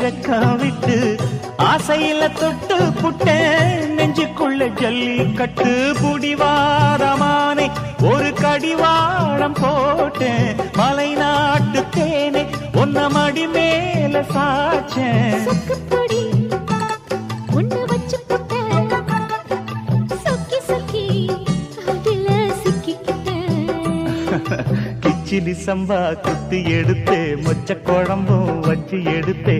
வெக்கம் விட்டு ஆசையில தொட்டு புட்டேன் நெஞ்சுக்குள்ள ஜல்லி கட்டு புடிவாரமானே ஒரு கடிவாளம் போட்டேன் மலை நாட்டு தேனே ஒன்ன மடி மேல சாச்சேன் கிச்சிலி சம்பா குத்தி எடுத்தே மொச்ச குழம்பும் வச்சு எடுத்தே